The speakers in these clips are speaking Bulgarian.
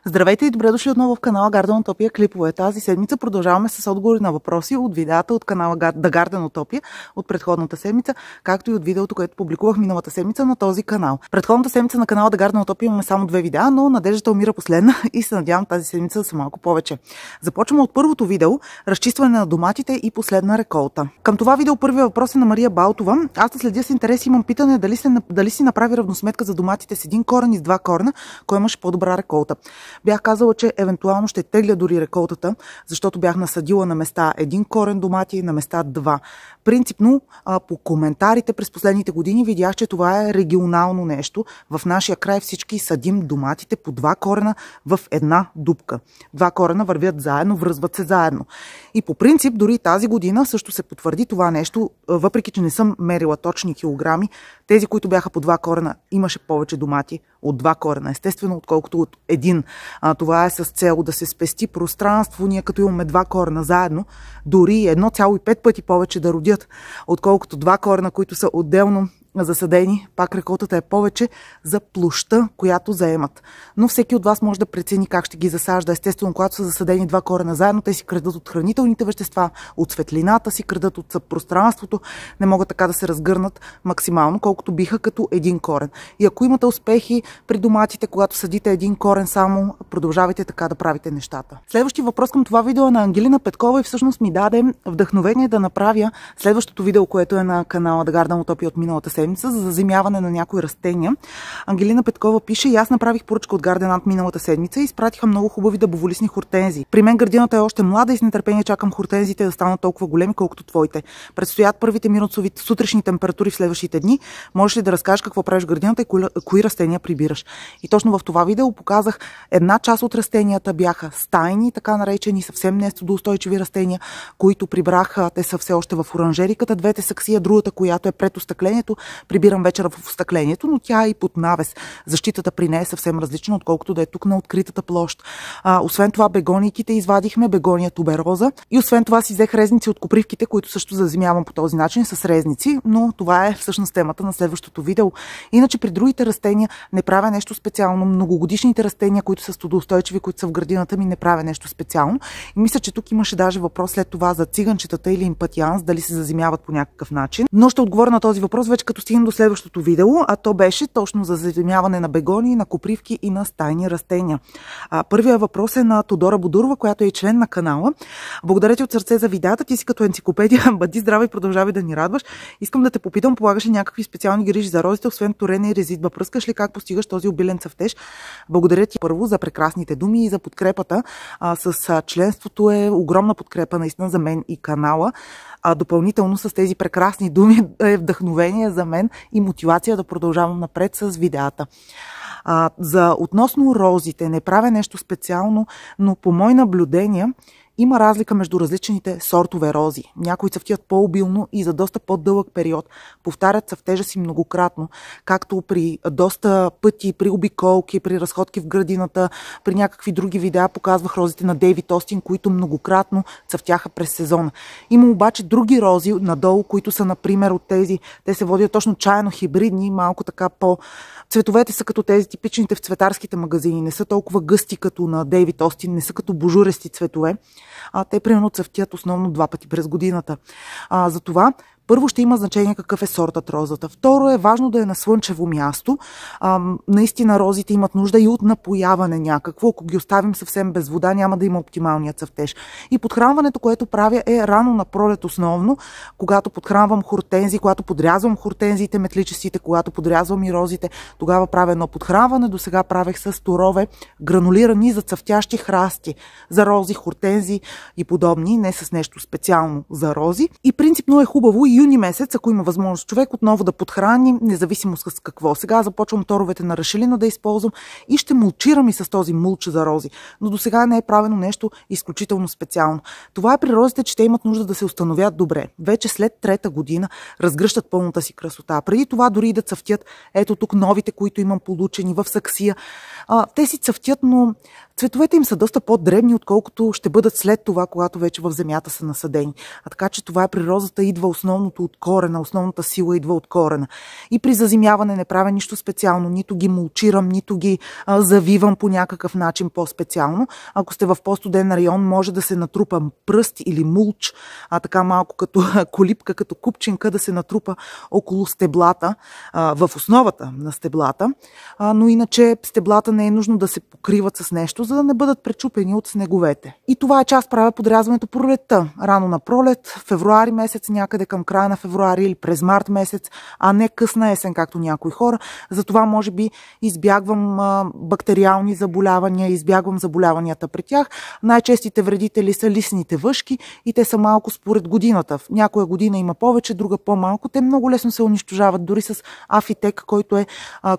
Здравейте и добре дошли отново в канала Gardenotopia клипове. Тази седмица продължаваме с отговори на въпроси от видеята от канала The Gardenotopia от предходната седмица, както и от видеото, което публикувах миналата седмица на този канал. Предходната седмица на канала The Gardenotopia имаме само 2 видеа, но надеждата умира последна и се надявам тази седмица да са малко повече. Започваме от първото видео – разчистване на доматите и последна реколта. Към това видео първият въпрос е на Мария Балтова. Аз да следя с интерес, имам питане дали си направи равносметка за доматите с един корен и с 2 корена, кой имаше по-добра реколта. Бях казала, че евентуално ще тегля дори реколтата, защото бях насадила на места 1 корен домати, на места 2. Принципно, по коментарите през последните години видях, че това е регионално нещо. В нашия край всички садим доматите по 2 корена в една дупка. 2 корена вървят заедно, връзват се заедно. И по принцип, дори тази година също се потвърди това нещо, въпреки че не съм мерила точни килограми. Тези, които бяха по 2 корена, имаше повече домати от 2 корена, естествено, отколкото от 1. Това е с цел да се спести пространство. Ние като имаме 2 корена заедно, дори 1,5 пъти повече да родят, отколкото 2 корена, които са отделно засадени, пак реколтата е повече за площта, която заемат. Но всеки от вас може да прецени как ще ги засажда. Естествено, когато са засадени 2 корена заедно, те си крадат от хранителните вещества, от светлината си крадат от пространството, не могат така да се разгърнат максимално, колкото биха като 1 корен. И ако имате успехи при доматите, когато садите 1 корен само, продължавайте така да правите нещата. Следващия въпрос към това видео е на Ангелина Петкова и всъщност ми даде вдъхновение да направя следващото видео, което е на канала The Gardenotopia от миналата седмица, за заземяване на някои растения. Ангелина Петкова пише: и аз направих поръчка от Gardenant миналата седмица и изпратиха много хубави дъбоволистни хортензии. При мен градината е още млада и с нетърпение чакам хортензиите да станат толкова големи, колкото твоите. Предстоят първите минусови сутрешни температури в следващите дни. Можеш ли да разкажеш какво правиш в градината и кои растения прибираш? И точно в това видео показах една част от растенията бяха стайни, така наречени съвсем нестудоустойчиви растения, които прибрах. Те са все още в оранжериката, двете саксия, другата, която е пред остъклението, прибирам вечера в остъклението, но тя е и под навес. Защитата при нея е съвсем различна, отколкото да е тук на откритата площ. Освен това, бегонийките извадихме, бегония тубероза, и освен това си взех резници от копривките, които също заземявам по този начин с резници, но това е всъщност темата на следващото видео. Иначе при другите растения не правя нещо специално. Многогодишните растения, които са студоустойчиви, които са в градината ми, не правя нещо специално. И мисля, че тук имаше даже въпрос след това за циганчетата или импатианс, дали се заземяват по някакъв начин. Но ще отговоря на този въпрос вече като стигнем до следващото видео, а то беше точно за заземяване на бегонии, на копривки и на стайни растения. Първият въпрос е на Тодора Бодурова, която е член на канала. Благодаря ти от сърце за видеята, ти си като енциклопедия, бъди здрава и продължавай да ни радваш. Искам да те попитам, полагаш ли някакви специални грижи за розите, освен торене и резидба? Пръскаш ли, как постигаш този обилен цъфтеж? Благодаря ти първо за прекрасните думи и за подкрепата. С членството е огромна подкрепа наистина за мен и канала. Допълнително с тези прекрасни думи е вдъхновение за мен и мотивация да продължавам напред с видеята. Относно розите, не правя нещо специално, но по мои наблюдения има разлика между различните сортове рози. Някои цъфтят по-обилно и за доста по-дълъг период. Повтарят цъфтежа си многократно, както при доста пъти, при обиколки, при разходки в градината, при някакви други видеа показвах розите на Дейвид Остин, които многократно цъфтяха през сезона. Има обаче други рози надолу, които са, например, от тези, те се водят точно чайно хибридни, малко така цветовете са като тези типичните в цветарските магазини, не са толкова гъсти като на Дейвид Остин, не са като божурести цветове. Те примерно цъфтят основно 2 пъти през годината. Затова първо ще има значение какъв е сортът розата. Второ е важно да е на слънчево място. Наистина розите имат нужда и от напояване някакво. Ако ги оставим съвсем без вода, няма да има оптималния цъфтеж. И подхранването, което правя, е рано на пролет основно, когато подхранвам хортензии, когато подрязвам хортензиите метличестите, когато подрязвам и розите, тогава правя едно подхранване. До сега правех с торове гранулирани за цъфтящи храсти, за рози, хортензии и подобни, не с нещо специално за рози. И принципно е хубаво юни месец, ако има възможност човек отново да подхрани, независимо с какво. Сега започвам торовете на рашелина да използвам и ще мулчирам и с този мулч за рози. Но до сега не е правено нещо изключително специално. Това е при розите, че те имат нужда да се установят добре. Вече след 3-та година разгръщат пълната си красота. Преди това дори да цъфтят, ето тук новите, които имам получени в саксия. Те си цъфтят, но цветовете им са доста по-дребни, отколкото ще бъдат след това, когато вече в земята са насадени. Така че това е при розата, идва основно основното от корена, основната сила идва от корена. И при зазимяване не правя нищо специално, нито ги мулчирам, нито ги завивам по някакъв начин по-специално. Ако сте в по-студен район, може да се натрупа пръст или мулч, така малко като колипка, като купчинка, да се натрупа около стеблата, в основата на стеблата. Но иначе стеблата не е нужно да се покриват с нещо, за да не бъдат пречупени от снеговете. И това е част правя подрязването пролетта. Рано на пролет, февруари месец, някъде към края на февруари или през март месец, а не късна есен, както някои хора. Затова може би избягвам бактериални заболявания, избягвам заболяванията при тях. Най-честите вредители са листните въшки и те са малко според годината. В някоя година има повече, друга по-малко. Те много лесно се унищожават, дори с Афитек, който е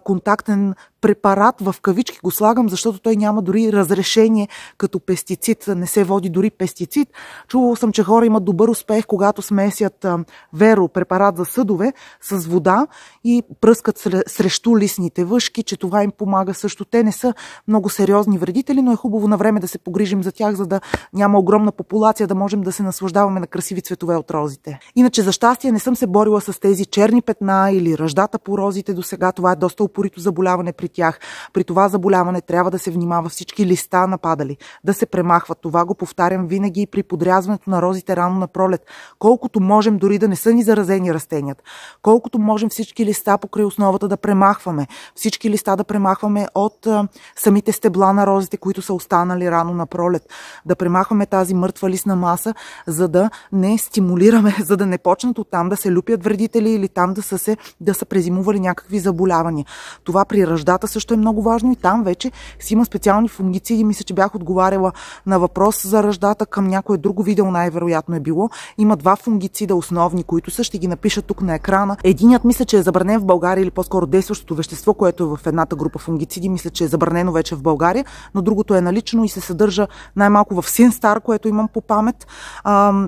контактен препарат, в кавички го слагам, защото той няма дори разрешение като пестицид, не се води дори пестицид. Чувала съм, че хора имат добър успех, когато смесят Веро, препарат за съдове, с вода и пръскат срещу листните въшки, че това им помага също. Те не са много сериозни вредители, но е хубаво на време да се погрижим за тях, за да няма огромна популация, да можем да се наслаждаваме на красиви цветове от розите. Иначе за щастие не съм се борила с тези черни петна или ръждата по розите до сега. Това е доста упорито заболяване при тях. При това заболяване трябва да се внимава всички листа нападали, да се премахват. Това го повтарям винаги и при подрязването на розите рано на пролет. Колкото можем, дори да не са ни заразени растенията, колкото можем всички листа покрай основата да премахваме. Всички листа да премахваме от самите стебла на розите, които са останали рано на пролет. Да премахваме тази мъртва листна маса, за да не стимулираме, за да не почнат оттам да се люпят вредители или там да са презимували някакви заболявания. Това при ръждата също е много важно и там вече си има специални фунгициди. Мисля, че бях отговаряла на въпрос за ръждата към някое друго видео, най-вероятно е било. Има два фунгицида основни, които са, ще ги напиша тук на екрана. Единият мисля, че е забранен в България, или по-скоро действащото вещество, което е в едната група фунгициди, мисля, че е забранено вече в България, но другото е налично и се съдържа най-малко в Синстар, което имам по памет.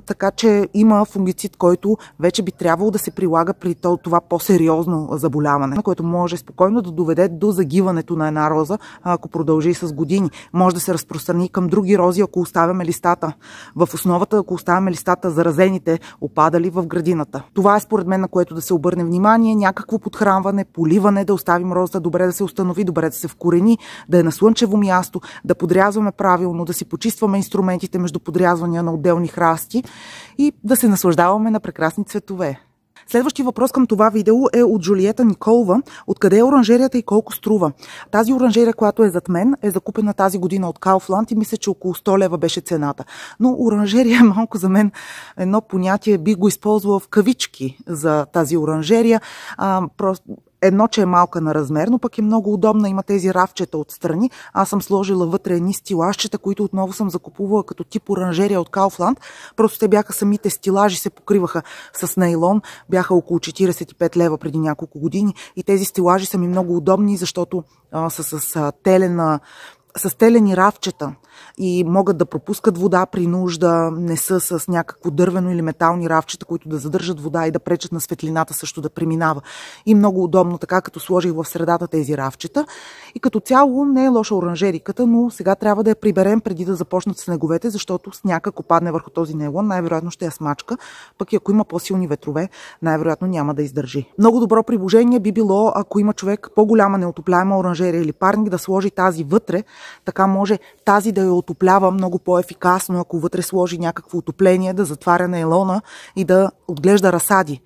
Така че има фунгицид, който вече би трябвало да се прилага при това по-сериозно заболяване, което може спокойно да доведе до загиването на една роза, ако продължи с години. Може да се разпространи към други рози, ако оставяме листата в основата, ако оставяме листата заразените, опадали в градината. Това е според мен, на което да се обърне внимание. Някакво подхранване, поливане, да оставим розата добре да се установи, добре да се вкорени, да е на слънчево място, да подрязваме правилно, да си почистваме инструментите между подрязвания на отделни храсти и да се наслаждаваме на прекрасни цветове. Следващия въпрос към това видео е от Джулиета Николова. Откъде е оранжерията и колко струва? Тази оранжерия, която е зад мен, е закупена тази година от Kaufland и мисля, че около 100 лева беше цената. Но оранжерия е малко за мен едно понятие, би го използвала в кавички за тази оранжерия. Едно, че е малка на размер, но пък е много удобна. Има тези рафчета отстрани. Аз съм сложила вътре едни стилажчета, които отново съм закупувала като тип оранжерия от Kaufland. Просто те бяха самите стилажи, се покриваха с нейлон. Бяха около 45 лева преди няколко години. И тези стилажи са ми много удобни, защото са с телени рафчета и могат да пропускат вода при нужда, не са с някакво дървено или метални рафчета, които да задържат вода и да пречат на светлината също да преминава. И много удобно, така като сложих в средата тези рафчета. И като цяло не е лоша оранжериката, но сега трябва да я приберем преди да започнат снеговете, защото сняг, ако падне върху този нейлон, най-вероятно ще я смачка, пък и ако има по-силни ветрове, най-вероятно няма да издържи. Много добро приложение би било, ако има човек по-голяма неотопляема оранжерия или парник, да сложи тази вътре, така може тази да я отоплява много по-ефикасно, ако вътре сложи някакво отопление, да затваря нейлона и да отглежда разсади.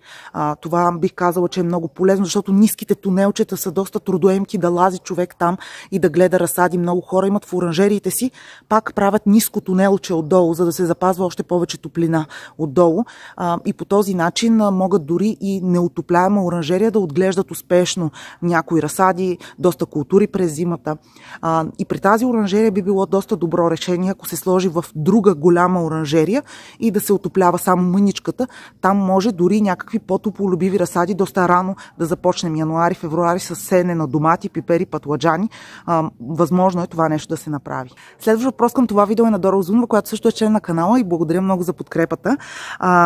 Това бих казала, че е много полезно, защото ниските тунелчета са доста трудоемки да лази човек там и да гледа разсади. Много хора имат в оранжериите си, пак правят ниско тунелче отдолу, за да се запазва още повече топлина отдолу. И по този начин могат дори и неотопляема оранжерия да отглеждат успешно някои разсади, доста култури през зимата. И при тази оранжерия би било доста добро решение, ако се сложи в друга голяма оранжерия и да се отоплява само мъничката. Там може дори някакви по-топлолюбиви разсади доста рано да започнем януари, февруари с сеене на домати, пипери, пътладжани. Възможно е това нещо да се направи. Следващ въпрос към това видео е на Дора Озунова, която също е член на канала и благодаря много за подкрепата.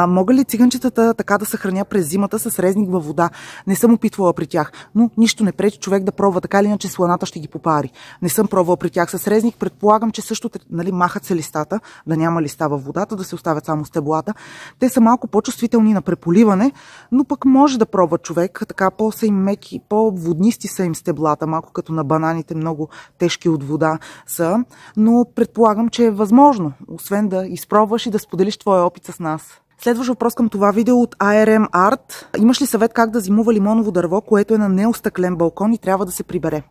Мога ли циганчетата така да съхраня през зимата с резник във вода? Не съм опитвала при тях, но нищо не пречи човек да пробва, така или иначе сланата ще ги попари. Не съм пробвала при тях с резник. Предполагам, че също махат се листата, да няма листа във водата, да се оставят само стеблата. Те са малко по-чувствителни на преполиване, но пък може да пробва човек. Така по-са им меки, по-воднисти са им стеблата, малко като на бананите, много тежки от вода са. Но предполагам, че е възможно, освен да изпробваш и да споделиш твоя опит с нас. Следващ въпрос към това видео от ARM Art. Имаш ли съвет как да зимува лимоново дърво, което е на неостъклен балкон и трябва да се прибере?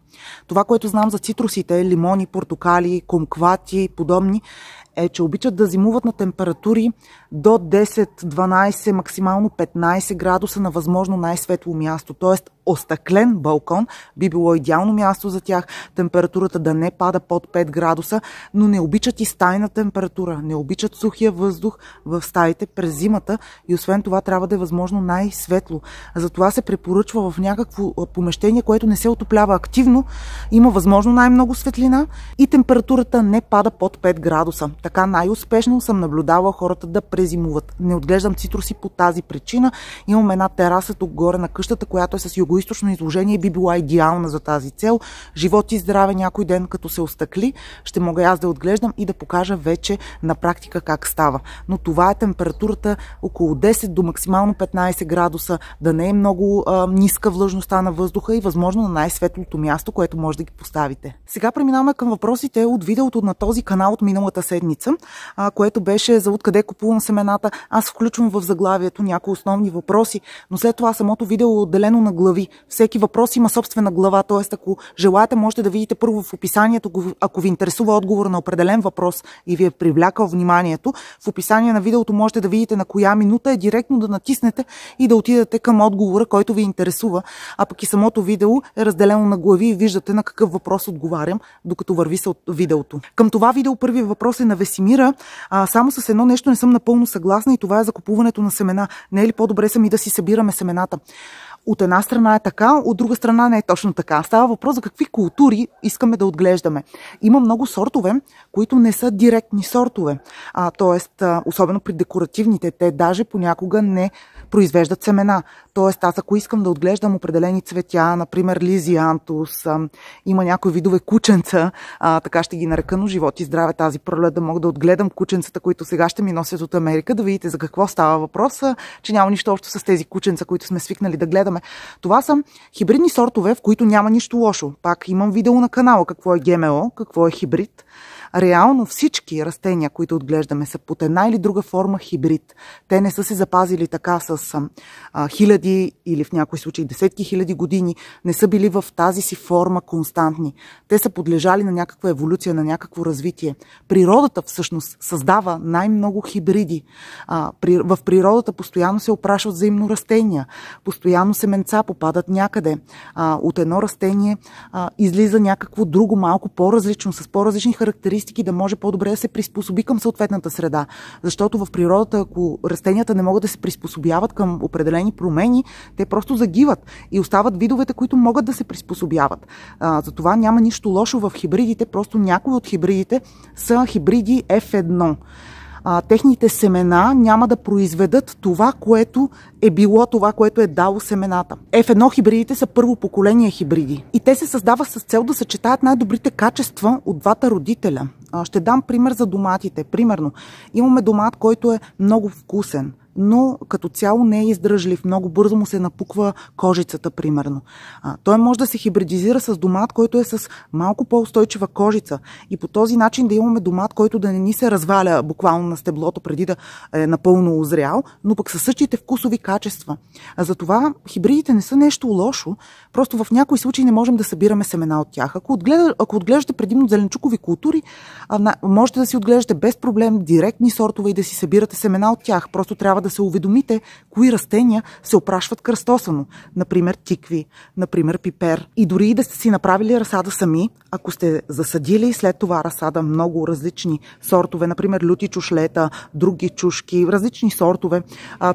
Това, което знам за цитрусите, лимони, портокали, кумквати, подобни, е, че обичат да зимуват на температури до 10, 12, максимално 15 градуса на възможно най-светло място. Тоест, остъклен балкон би било идеално място за тях. Температурата да не пада под 5 градуса, но не обичат и стайна температура. Не обичат сухия въздух в стаите през зимата и освен това трябва да е възможно най-светло. Затова се препоръчва в някакво помещение, което не се отоплява активно, има възможно най-много светлина и температурата не пада под 5 градуса. Така най-успешно съм наблюдала хората да презимуват. Не отглеждам цитруси по тази причина. Имам една тераса тук горе на къщата, която е с югоизточно изложение и би била идеална за тази цел. Живот и здраве, някой ден като се остъкли, ще мога аз да отглеждам и да покажа вече на практика как става. Но това е температурата около 10 до максимално 15 градуса, да не е много ниска влажността на въздуха и възможно на най-светлото място, което може да ги поставите. Сега преминаваме към въпросите от видеото на този канал от миналата седмица, което беше за откъде купувам семената. Аз включвам в заглавието някои основни въпроси, но след това самото видео е отделено на глави. Всеки въпрос има собствена глава, т.е. ако желаете, можете да видите първо в описанието, ако ви интересува отговор на определен въпрос и ви е привлякал вниманието. В описание на видеото можете да видите на коя минута е, директно да натиснете и да отидете към отговора, който ви интересува. А пък и самото видео е разделено на глави и виждате на какъв въпрос отговарям, докато върви се от видеото. Към това видео първият въпрос е на Весимира. Само с едно нещо не съм напълно съгласна и това е за купуването на семена. Не е ли по-добре сами да си събираме семената? От една страна е така, от друга страна не е точно така. Става въпрос за какви култури искаме да отглеждаме. Има много сортове, които не са директни сортове. Тоест, особено при декоративните, те даже понякога не произвеждат семена. Тоест, аз ако искам да отглеждам определени цветя, например лизиантус, има някои видове кученца, така ще ги нарека, но живот и здраве тази пролет да мога да отгледам кученцата, които сега ще ми носят от Америка, да видите за какво става въпрос, че няма нищо общо с тези кученца, които сме свикнали да гледаме. Това са хибридни сортове, в които няма нищо лошо. Пак имам видео на канала какво е ГМО, какво е хибрид. Реално всички растения, които отглеждаме, са под една или друга форма хибрид. Те не са се запазили така с хиляди или в някои случаи десетки хиляди години. Не са били в тази си форма константни. Те са подлежали на някаква еволюция, на някакво развитие. Природата всъщност създава най-много хибриди. В природата постоянно се опрашват взаимно растения. Постоянно семенца попадат някъде. От едно растение излиза някакво друго, малко по-различно, с по-различни характеристики, да може по-добре да се приспособи към съответната среда. Защото в природата, ако растенията не могат да се приспособяват към определени промени, те просто загиват и остават видовете, които могат да се приспособяват. Затова няма нищо лошо в хибридите, просто някои от хибридите са хибриди F1. Техните семена няма да произведат това, което е било, това, което е дало семената. F1 хибридите са първо поколение хибриди. И те се създават с цел да съчетаят най-добрите качества от двата родителя. Ще дам пример за доматите. Примерно, имаме домат, който е много вкусен, но като цяло не е издръжлив. Много бързо му се напуква кожицата, примерно. Той може да се хибридизира с домат, който е с малко по-устойчива кожица. И по този начин да имаме домат, който да не ни се разваля буквално на стеблото преди да е напълно озрял, но пък със същите вкусови качества. Затова хибридите не са нещо лошо, просто в някои случаи не можем да събираме семена от тях. Ако отглеждате предимно зеленчукови култури, можете да си отглеждате без проблем директни сортове и да си събирате семена от тях. Просто трябва да се уведомите кои растения се опрашват кръстосано. Например, тикви, например, пипер. И дори и да сте си направили разсада сами, ако сте засадили след това разсада много различни сортове, например, люти чушлета, други чушки, различни сортове,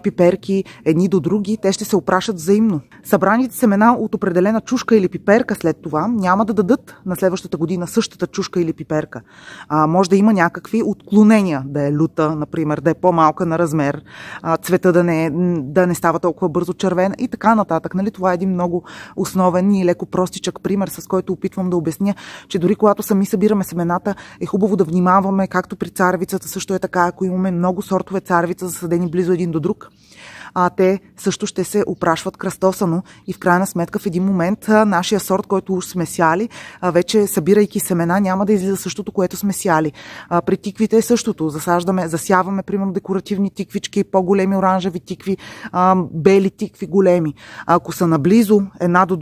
пиперки, едни до други, те ще се опрашат взаимно. Събраните семена от определена чушка или пиперка след това няма да дадат на следващата година същата чушка или пиперка. Може да има някакви отклонения, да е люта, например, да е по-малка на размер, цвета да не става толкова бързо червен и така нататък. Нали? Това е един много основен и леко простичък пример, с който опитвам да обясня, че дори когато сами събираме семената, е хубаво да внимаваме, както при царевицата също е така, ако имаме много сортове царевица засадени близо един до друг, те също ще се опрашват кръстосано и в крайна сметка в един момент нашия сорт, който уж сме сяли, вече събирайки семена, няма да излиза същото, което сме сяли. При тиквите е същото. Засяваме, примерно, декоративни тиквички, по-големи оранжеви тикви, бели тикви големи. Ако са наблизо едно до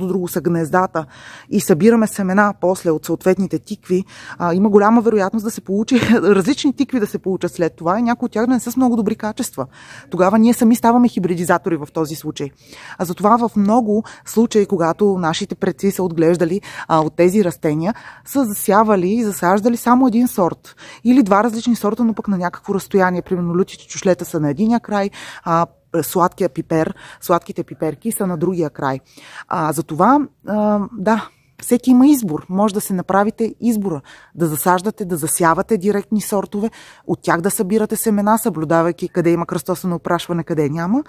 друго са гнездата и събираме семена после от съответните тикви, има голяма вероятност да се получи различни тикви да се получат след това и някои от тях да не са с много добри качества. Тогава ние сами ставаме хибридизатори в този случай. Затова в много случаи, когато нашите предци са отглеждали от тези растения, са засявали и засаждали само един сорт. Или два различни сорта, но пък на някакво разстояние. Примерно лютите чушлета са на единия край, сладките пиперки са на другия край. Затова, всеки има избор. Може да се направите избора. Да засаждате, да засявате директни сортове, от тях да събирате семена, съблюдавайки къде има кръстосано опрашване, къде няма.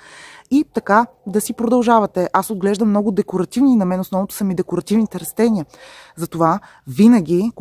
И така да си продължавате. Аз отглеждам много декоративни, на мен основното са ми декоративните растения. Затова винаги,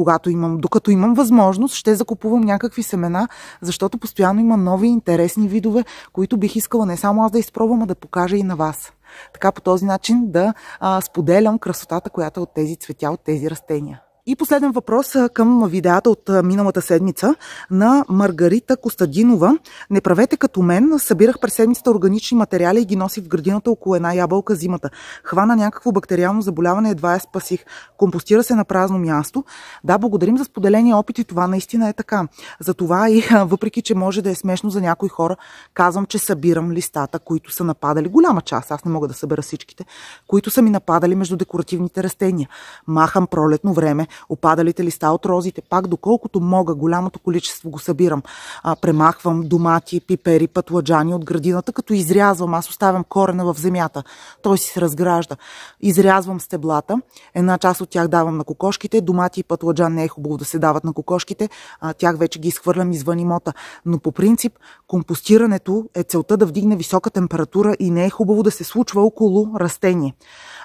докато имам възможност, ще закупувам някакви семена, защото постоянно има нови интересни видове, които бих искала не само аз да изпробвам, а да покажа и на вас. Така по този начин да споделям красотата, която е от тези цветя, от тези растения. И последен въпрос към видеята от миналата седмица на Маргарита Костадинова. Не правете като мен. Събирах през седмицата органични материали и ги носих в градината около една ябълка зимата. Хвана някакво бактериално заболяване, едва я спасих. Компостира се на празно място. Да, благодарим за споделения опит и това наистина е така. Затова и въпреки, че може да е смешно за някои хора, казвам, че събирам листата, които са нападали. Голяма част, аз не мога да събера всичките, които са ми нападали между декоративните растения. Махам пролетно време опадалите листа от розите, пак доколкото мога, голямото количество го събирам. Премахвам домати, пипери, пътладжани от градината, като изрязвам, аз оставям корена в земята. Той си се разгражда. Изрязвам стеблата, една част от тях давам на кокошките, домати и пътладжан не е хубаво да се дават на кокошките, тях вече ги изхвърлям извън имота. Но по принцип компостирането е целта да вдигне висока температура и не е хубаво да се случва около растение.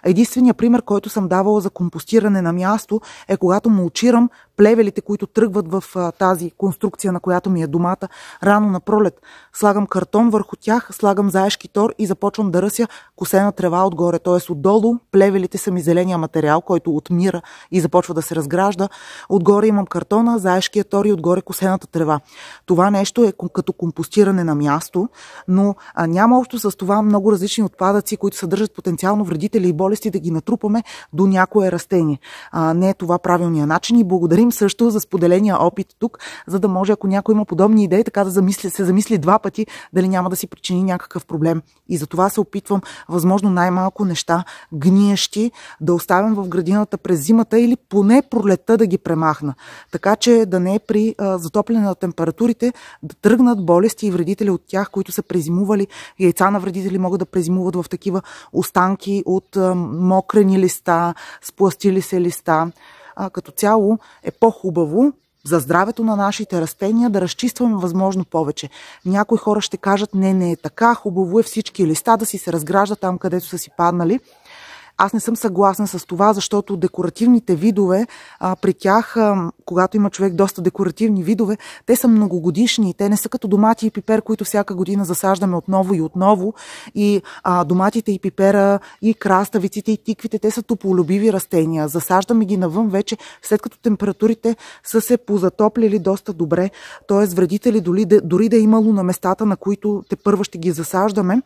Единственият пример, който съм давала за компостиране на място е когато мулчирам плевелите, които тръгват в тази конструкция, на която ми е домата, рано на пролет. Слагам картон върху тях, слагам заешки тор и започвам да ръся косена трева отгоре. Т.е. отдолу плевелите са ми зеления материал, който отмира и започва да се разгражда. Отгоре имам картона, заешкия тор и отгоре косената трева. Това нещо е като компостиране на място, но няма общо с това много различни отпадъци, които съдържат потенциално вредители и болести, да ги натрупаме до някое растение. Не е това правилният начин и благодарим също за споделения опит тук, за да може, ако някой има подобни идеи, така да се замисли два пъти, дали няма да си причини някакъв проблем. И за това се опитвам възможно най-малко неща, гниещи, да оставям в градината през зимата или поне пролетта да ги премахна. Така че да не е при затопляне на температурите да тръгнат болести и вредители от тях, които са презимували. Яйца на вредители могат да презимуват в такива останки от мокрени листа, спластили се листа. Като цяло е по-хубаво за здравето на нашите растения да разчистваме възможно повече. Някои хора ще кажат, не е така, хубаво е всички листа да си се разграждат там, където са си паднали. Аз не съм съгласна с това, защото декоративните видове, при тях, когато има човек доста декоративни видове, те са многогодишни. Те не са като домати и пипер, които всяка година засаждаме отново и отново. И доматите и пипера, и краставиците, и тиквите, те са топлолюбиви растения. Засаждаме ги навън вече, след като температурите са се позатоплили доста добре. Т.е. вредители, дори да е имало на местата, на които тепърва ще ги засаждаме,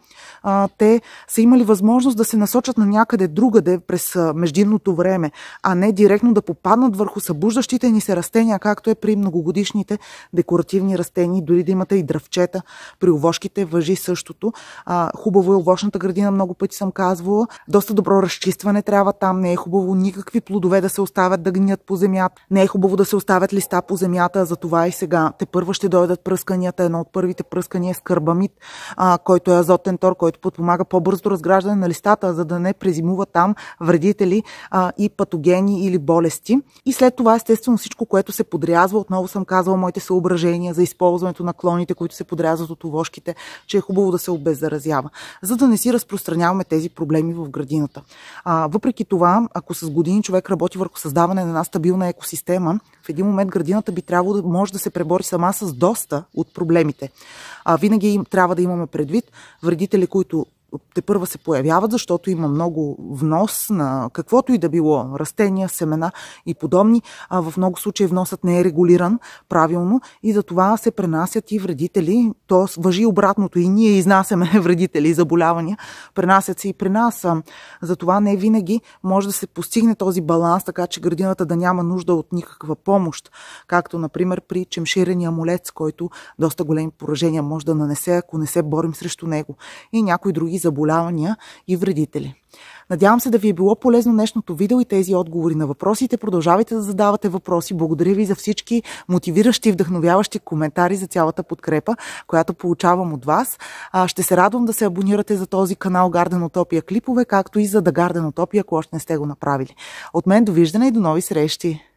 те са имали възможност да се насочат на някъде другаде през междинното време, а не директно да попаднат върху събуждащите ни се растения, както е при многогодишните декоративни растения, дори да имате и дръвчета. При овошките важи същото. Хубаво е овощната градина, много пъти съм казвала. Доста добро разчистване трябва там. Не е хубаво никакви плодове да се оставят да гният по земята. Не е хубаво да се оставят листа по земята, затова и сега тепърва ще дойдат пръсканията. Едно от първите пръскания е скарбамид, който е азотен тор, който подпомага по-бързо разграждане на листата, за да не презимуват там вредители и патогени или болести. И след това, естествено, всичко всичко, което се подрязва. Отново съм казвала моите съображения за използването на клоните, които се подрязват от овошките, че е хубаво да се обеззаразява, за да не си разпространяваме тези проблеми в градината. Въпреки това, ако с години човек работи върху създаване на една стабилна екосистема, в един момент градината би трябвало да може да се пребори сама с доста от проблемите. Винаги трябва да имаме предвид вредители, които тепърва се появяват, защото има много внос на каквото и да било, растения, семена и подобни. В много случаи вносът не е регулиран правилно и за това се пренасят и вредители. То важи обратното, и ние изнасяме вредители и заболявания, пренасят се и при нас. Затова не винаги може да се постигне този баланс, така че градината да няма нужда от никаква помощ, както например при чемширения молец, който доста големи поражения може да нанесе, ако не се борим срещу него, и някои други заболявания и вредители. Надявам се да ви е било полезно днешното видео и тези отговори на въпросите. Продължавайте да задавате въпроси. Благодаря ви за всички мотивиращи и вдъхновяващи коментари, за цялата подкрепа, която получавам от вас. Ще се радвам да се абонирате за този канал Гарденотопия клипове, както и за The Gardenotopia, ако още не сте го направили. От мен довиждане и до нови срещи!